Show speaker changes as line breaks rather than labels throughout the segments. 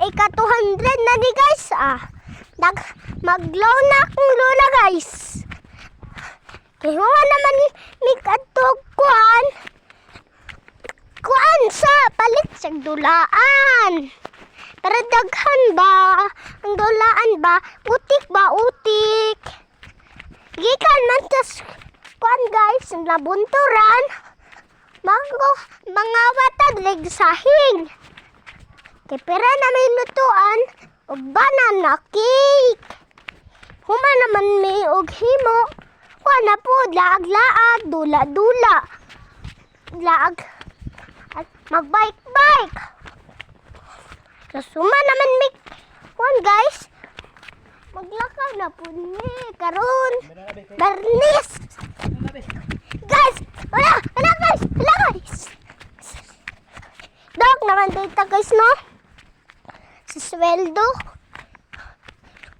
ika 200 na ni guys. Maglaw na akong lola guys. Kaya nga naman ni katog kuan sa palit sa dulaan. Pero daghan ba? Ang dulaan ba? Utik ba? Utik. Gikan man tas kuan guys, nabunturan. Mga watad legsahing. Kaya pera na may lutuan o banana cake. Huma naman may og himo. Kuan na po, laag-laag, dula-dula. Laag. At mag-bike-bike. Kasuma naman may kuan guys. Maglakad na po ni karon. Barnis. Guys, wala guys. Dok naman dito guys no. Sa sweldo.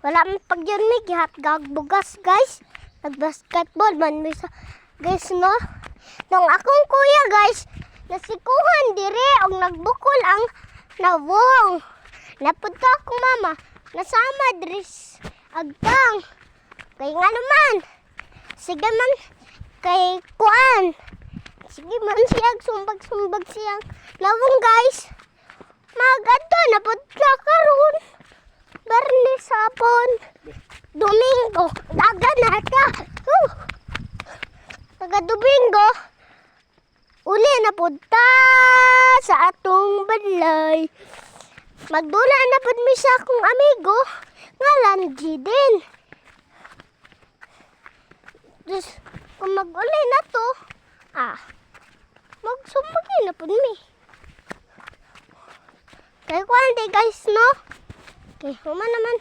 Wala man pag yun may gihat gagbugas guys. Nag-basketball man may sa guys no. Nung akong kuya guys, nasikuhan dire og nagbukol ang nawong. Napunta akong mama, nasama dres agtang. Kay nga naman. Sige man kay kuan. Sige man siyang sumbag siyang lawong guys. Magadto na pud ka karon. Barnis hapon. Domingo, daga na ta. Taga Domingo. Uli na pud ta sa atong balay. Magdula na pud mi sa akong amigo ngalan Jiden. Just kung mag-uli na to, magsumbagin na pud mi. Kaya kuan day guys no. Okay, huma naman.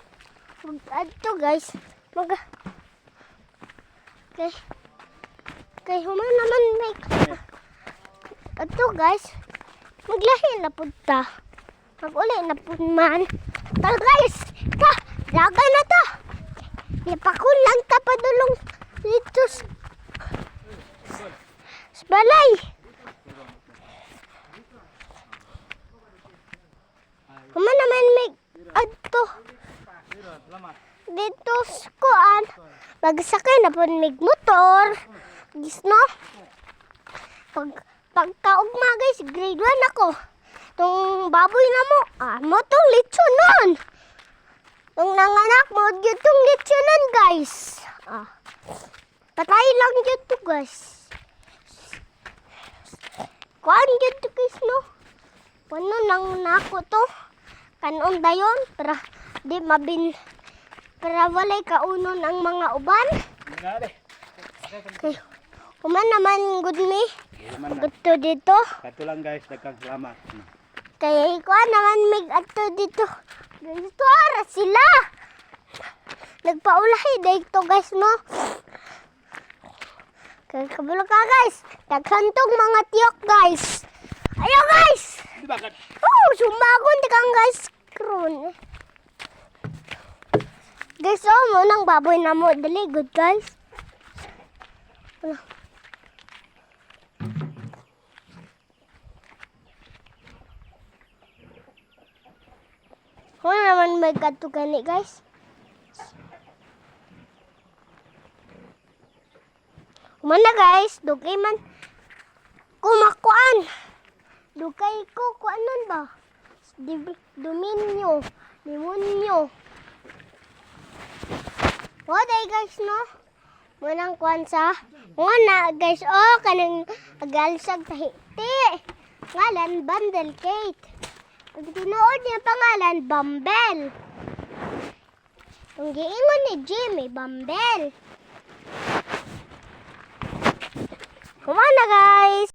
Adto guys. Kay huma naman may adto guys. Maglahi na pud ta. Mag-uli na pud man. Tal guys. Daga na ta. Ipakul lang ta padulong dito sa balay. Huma naman may adto. Dito sa kuan. Magsakay na po may motor. Gis no? Pagkaugma guys, grade 1 ako. Itong baboy na mo tong litsunon. Nung nanganak mo, yun tong litsunon guys. Patay lang yun to guys. Kuan yun to guys no? Paano nang nako to? Kanon dayon para di para walay kaunon ang mga uban. Okay. Kuman naman good me. Adto dito.
Kato lang guys, daghang salamat.
Kaya kuan naman mig adto dito. Dito ara sila. Nagpaulahi dito guys no. Kaya kabalo ka guys. Daghantong mga tiyok guys. Ayo guys.
Di ba kat?
Sumagon di kang guys. Kron. Guys, mo nang baboy na mo. Dali, good guys. Wala naman may kadto gani guys. Mana guys, dugay man kumakuan. Dugay ko kuanon ba? Dominyo, demonyo. Day guys no. Munang kuan sa. Muna guys kanang agalsag tahiti. Ngalan Bundle Kate. Ang tinuod niya pangalan Bambel. Ang giingon ni Jimmy Bambel. Kumana guys.